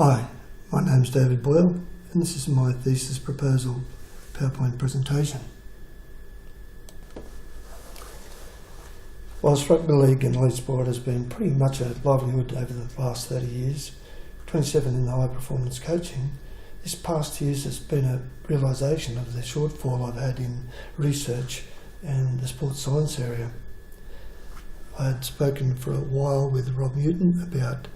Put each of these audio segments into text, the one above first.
Hi, my name's David Boyle and this is my thesis proposal PowerPoint presentation. Whilst rugby league and elite sport has been pretty much a livelihood over the last 30 years, 27 in the high performance coaching, this past years has been a realisation of the shortfall I've had in research and the sports science area. I had spoken for a while with Rob Newton about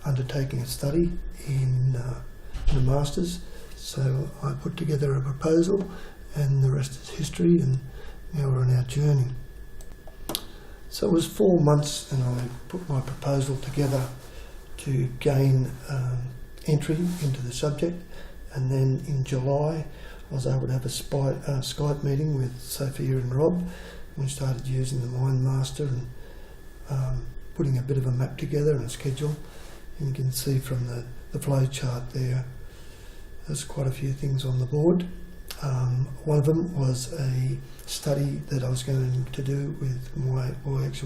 undertaking a study in a master's, so I put together a proposal and the rest is history, and now we're on our journey. So it was 4 months and I put my proposal together to gain entry into the subject, and then in July I was able to have a Skype meeting with Sophia and Rob, and we started using the MindMaster and putting a bit of a map together and a schedule. And you can see from the flow chart there's quite a few things on the board. One of them was a study that I was going to do with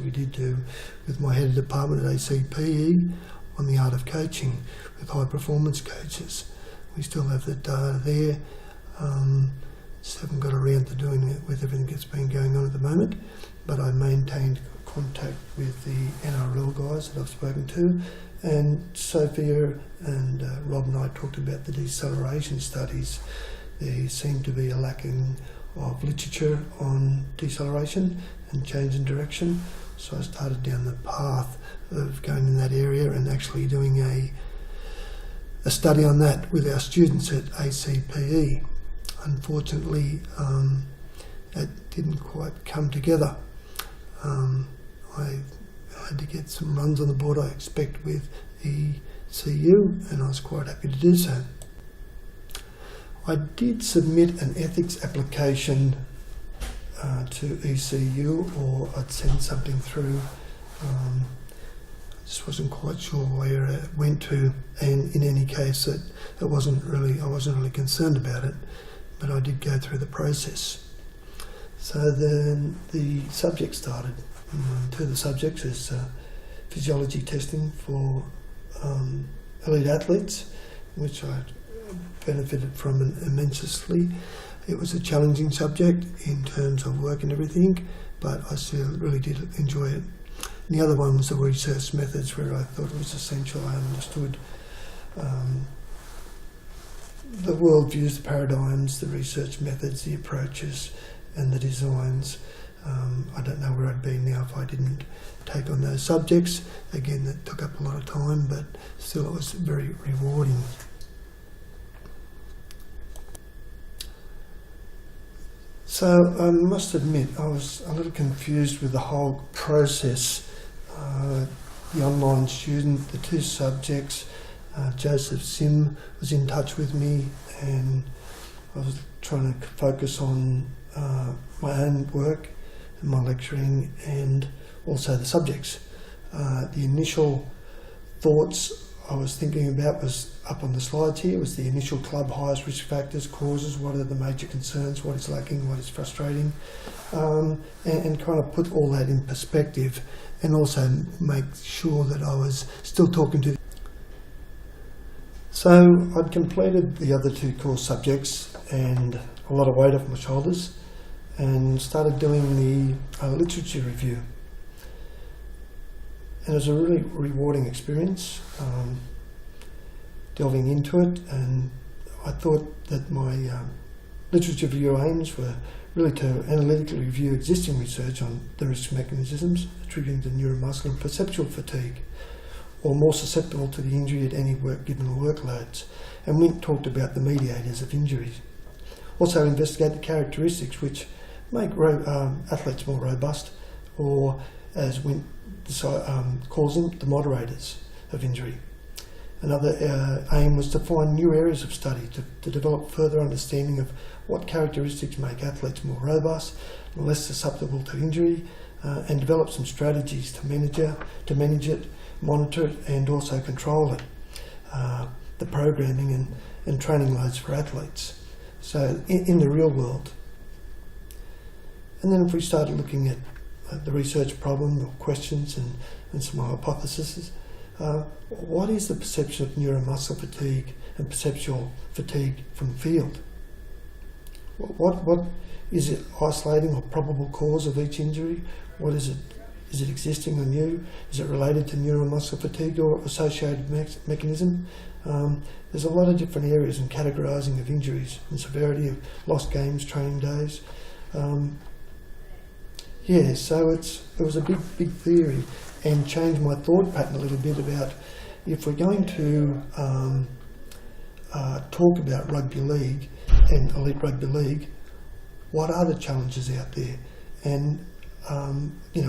we did do with my head of department at ACPE on the art of coaching with high performance coaches. We still have the data there, just haven't got around to doing it with everything that's been going on at the moment, but I maintained contact with the NRL guys that I've spoken to, and Sophia and Rob and I talked about the deceleration studies. There seemed to be a lacking of literature on deceleration and change in direction, so I started down the path of going in that area and actually doing a study on that with our students at ACPE. Unfortunately, that didn't quite come together. I had to get some runs on the board I expect with ECU, and I was quite happy to do so. I did submit an ethics application to ECU, or I'd send something through. I just wasn't quite sure where it went to, and in any case I wasn't really concerned about it, but I did go through the process. So then the subject started. Two of the subjects is physiology testing for elite athletes, which I benefited from immensely. It was a challenging subject in terms of work and everything, but I still really did enjoy it. And the other one was the research methods, where I thought it was essential. I understood the worldviews, the paradigms, the research methods, the approaches and the designs. I don't know where I'd be now if I didn't take on those subjects. Again, that took up a lot of time, but still it was very rewarding. So I must admit I was a little confused with the whole process. The online student, the two subjects, Joseph Sim was in touch with me, and I was trying to focus on my own work and my lecturing, and also the subjects. The initial thoughts I was thinking about was up on the slides here. It was the initial club highest risk factors, causes, what are the major concerns, what is lacking, what is frustrating, and kind of put all that in perspective, and also make sure that I was still talking to. So I'd completed the other two core subjects and a lot of weight off my shoulders, and started doing the literature review. And it was a really rewarding experience, delving into it, and I thought that my literature review aims were really to analytically review existing research on the risk mechanisms attributing to neuromuscular and perceptual fatigue, or more susceptible to the injury at any given workloads. And Wint talked about the mediators of injuries. Also investigate the characteristics which make athletes more robust, or as Wint calls them, the moderators of injury. Another aim was to find new areas of study to develop further understanding of what characteristics make athletes more robust and less susceptible to injury, and develop some strategies to manage it, monitor it, and also control it. The programming and training loads for athletes. So in the real world. And then if we started looking at the research problem or questions and some hypotheses, what is the perception of neuromuscular fatigue and perceptual fatigue from field? What is it isolating or probable cause of each injury? What is it? Is it existing or new? Is it related to neuromuscular fatigue or associated mechanism? There's a lot of different areas in categorising of injuries and severity of lost games, training days. So it was a big theory, and changed my thought pattern a little bit about if we're going to talk about rugby league and elite rugby league, what are the challenges out there, and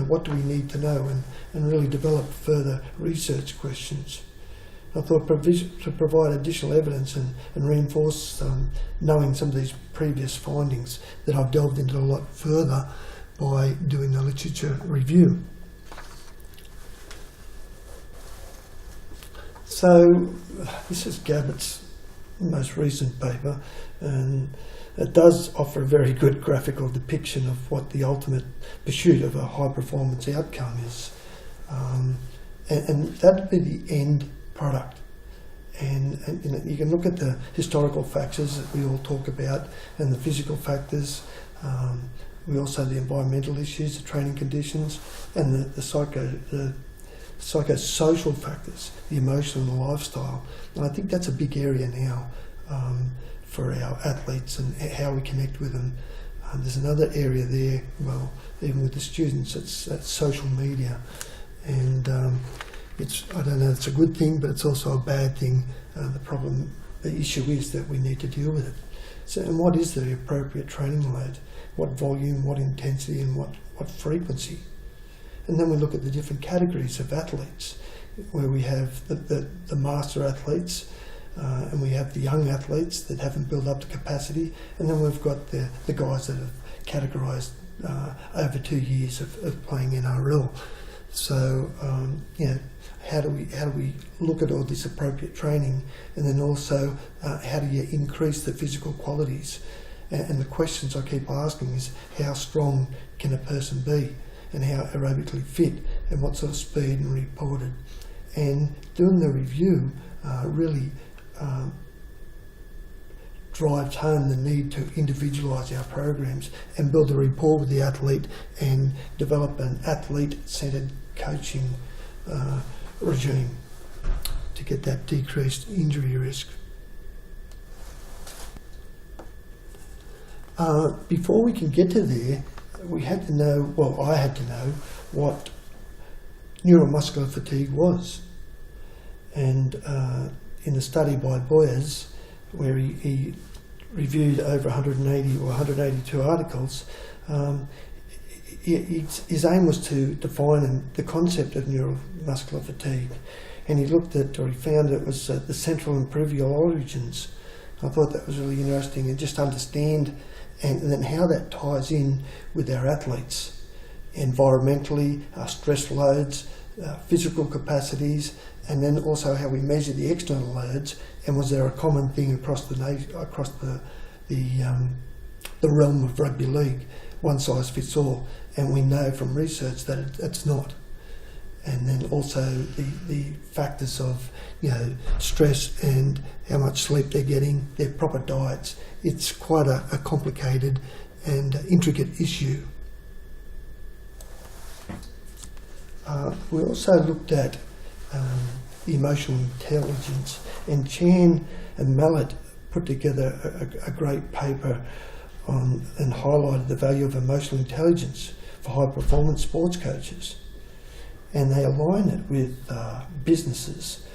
what do we need to know, and really develop further research questions. I thought to provide additional evidence and reinforce knowing some of these previous findings that I've delved into a lot further by doing the literature review. So this is Gabbett's most recent paper, and it does offer a very good graphical depiction of what the ultimate pursuit of a high performance outcome is, and that would be the end product. And you can look at the historical factors that we all talk about, and the physical factors. We also have the environmental issues, the training conditions, and the psychosocial factors, the emotional and the lifestyle. And I think that's a big area now for our athletes and how we connect with them. There's another area there, well, even with the students, it's social media. And I don't know, it's a good thing, but it's also a bad thing. The issue is that we need to deal with it. So, and what is the appropriate training load? What volume, what intensity, and what frequency? And then we look at the different categories of athletes, where we have the master athletes, and we have the young athletes that haven't built up the capacity, and then we've got the guys that have categorised over 2 years of playing NRL. So how do we look at all this appropriate training, and then also how do you increase the physical qualities? And the questions I keep asking is, how strong can a person be, and how aerobically fit, and what sort of speed and reported. And doing the review really drives home the need to individualise our programs and build a rapport with the athlete and develop an athlete-centred coaching regime to get that decreased injury risk. Before we can get to there, we had to know, I had to know what neuromuscular fatigue was. And in a study by Boyle, where he reviewed over 180 or 182 articles, his aim was to define the concept of neuromuscular fatigue. And he found it was the central and peripheral origins. I thought that was really interesting, and just understand and then how that ties in with our athletes, environmentally, stress loads, physical capacities, and then also how we measure the external loads, and was there a common thing across the realm of rugby league, one size fits all, and we know from research that it's not. And then also the factors of stress and how much sleep they're getting, their proper diets. It's quite a complicated and intricate issue. We also looked at the emotional intelligence, and Chan and Mallet put together a great paper on and highlighted the value of emotional intelligence for high performance sports coaches. And they align it with businesses.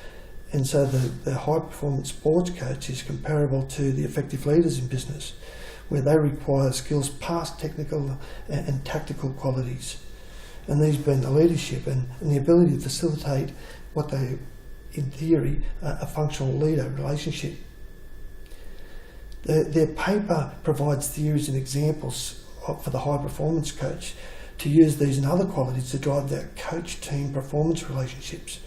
And so the high performance sports coach is comparable to the effective leaders in business, where they require skills past technical and tactical qualities. And these being the leadership and the ability to facilitate what they, in theory, a functional leader relationship. Their paper provides theories and examples for the high performance coach to use these and other qualities to drive their coach-team performance relationships.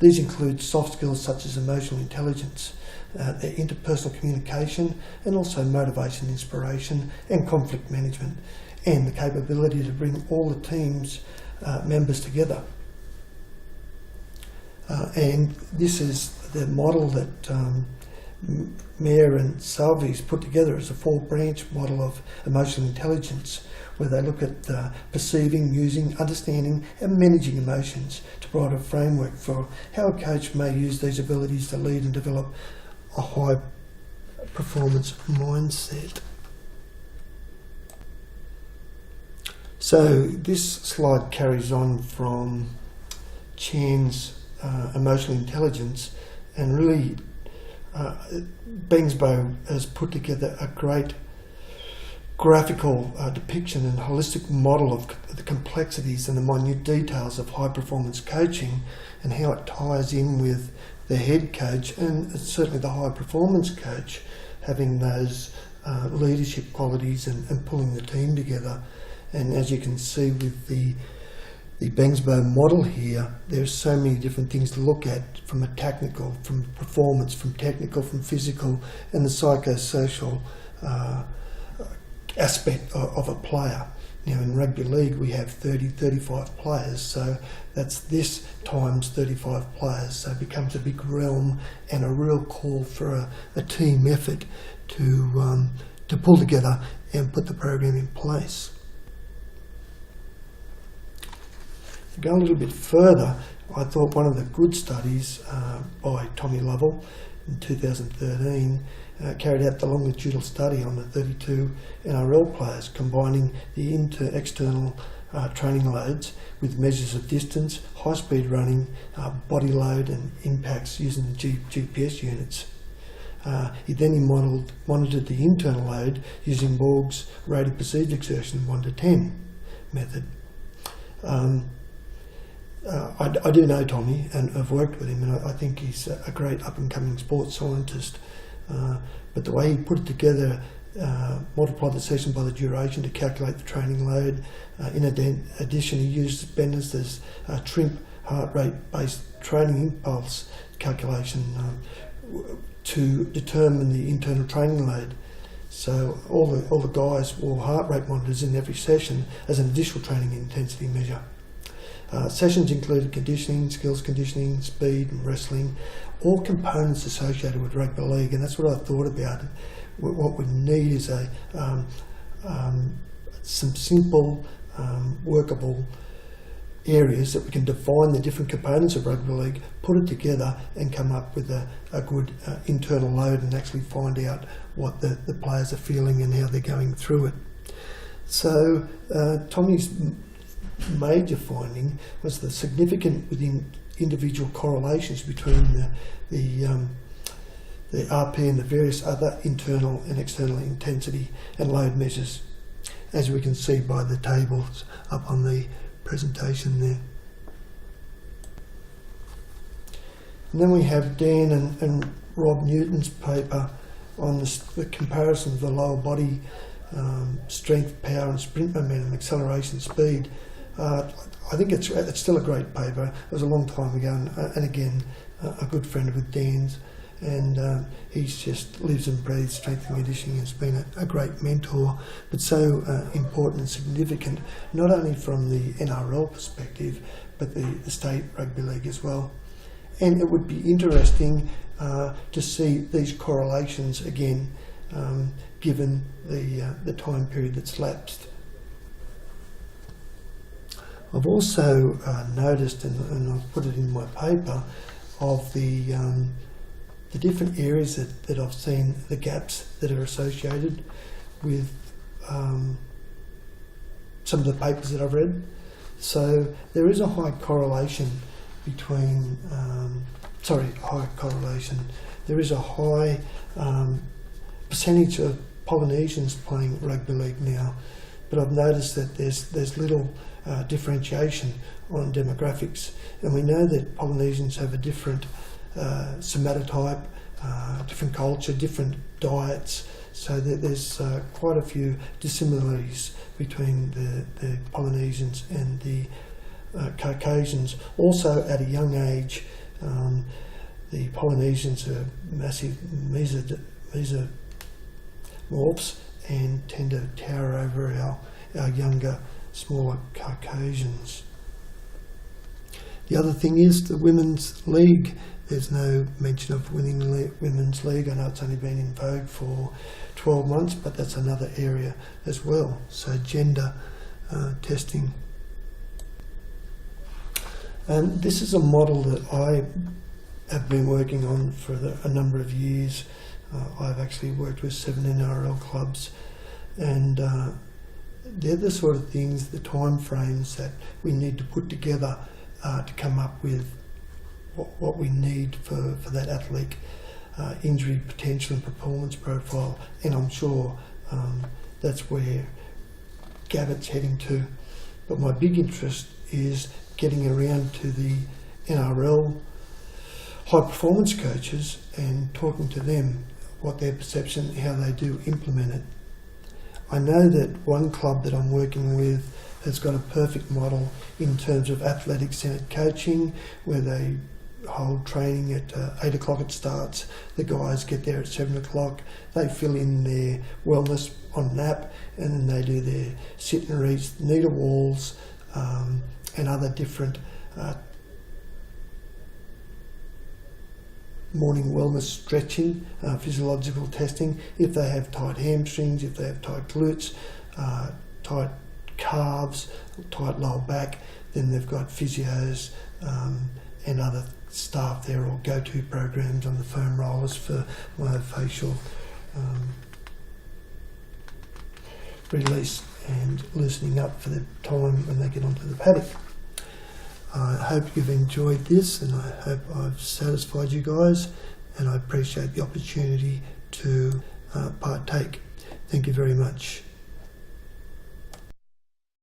These include soft skills such as emotional intelligence, their interpersonal communication, and also motivation, inspiration, and conflict management, and the capability to bring all the team's members together. And this is the model that Mayer and Salvi's put together as a 4-branch model of emotional intelligence, where they look at perceiving, using, understanding and managing emotions to provide a framework for how a coach may use these abilities to lead and develop a high performance mindset. So this slide carries on from Chan's emotional intelligence, and really Boyle has put together a great graphical depiction and holistic model of the complexities and the minute details of high performance coaching and how it ties in with the head coach and certainly the high performance coach having those leadership qualities and pulling the team together. And as you can see with the Boyle model here, there's so many different things to look at, from a technical, from performance, from technical, from physical, and the psychosocial aspect of a player. Now in rugby league we have 35 players, so that's this times 35 players, so it becomes a big realm and a real call for a team effort to pull together and put the program in place. To go a little bit further, I thought one of the good studies by Tommy Lovell in 2013 carried out the longitudinal study on the 32 NRL players, combining the external training loads with measures of distance, high-speed running, body load and impacts using the GPS units. He then monitored the internal load using Borg's rated perceived exertion 1 to 10 method. I do know Tommy and I've worked with him, and I think he's a great up-and-coming sports scientist. But the way he put it together, multiplied the session by the duration to calculate the training load. In addition, he used Bennett's TRIMP heart rate-based training impulse calculation to determine the internal training load. So all the guys wore heart rate monitors in every session as an additional training intensity measure. Sessions included conditioning, skills conditioning, speed and wrestling, all components associated with rugby league, and that's what I thought about. What we need is some simple, workable areas that we can define the different components of rugby league, put it together and come up with a good internal load and actually find out what the players are feeling and how they're going through it. So Tommy's major finding was the significant within individual correlations between the RP and the various other internal and external intensity and load measures, as we can see by the tables up on the presentation there. And then we have Dan and Rob Newton's paper on the comparison of the lower body strength, power and sprint momentum, acceleration, speed. I think it's still a great paper. It was a long time ago, and again, a good friend with Dan's, and he's just lives and breathes strength and conditioning and has been a great mentor, but so important and significant, not only from the NRL perspective, but the state rugby league as well. And it would be interesting to see these correlations again, given the time period that's lapsed. I've also noticed, and I've put it in my paper, of the different areas that I've seen the gaps that are associated with some of the papers that I've read. So there is a high correlation between, there is a high percentage of Polynesians playing rugby league now, but I've noticed that there's little differentiation on demographics, and we know that Polynesians have a different somatotype, different culture, different diets, so that there's quite a few dissimilarities between the Polynesians and the Caucasians. Also, at a young age, the Polynesians are massive mesomorphs and tend to tower over our younger, smaller Caucasians. The other thing is the Women's League. There's no mention of winning the Women's League. I know it's only been in vogue for 12 months, but that's another area as well. So gender testing. And this is a model that I have been working on for a number of years. I've actually worked with 7 NRL clubs, and they're the sort of things, the time frames that we need to put together to come up with what we need for that athletic injury potential and performance profile. And I'm sure that's where Gavitt's heading to. But my big interest is getting around to the NRL high performance coaches and talking to them what their perception, how they do implement it. I know that one club that I'm working with has got a perfect model in terms of athletic centred coaching, where they hold training at 8 o'clock it starts, the guys get there at 7 o'clock, they fill in their wellness on an app, and then they do their sit and reads, needle walls, and other different morning wellness stretching, physiological testing. If they have tight hamstrings, if they have tight glutes, tight calves, tight lower back, then they've got physios and other staff there, or go-to programs on the foam rollers for myofascial release and loosening up for the time when they get onto the paddock. I hope you've enjoyed this, and I hope I've satisfied you guys, and I appreciate the opportunity to partake. Thank you very much.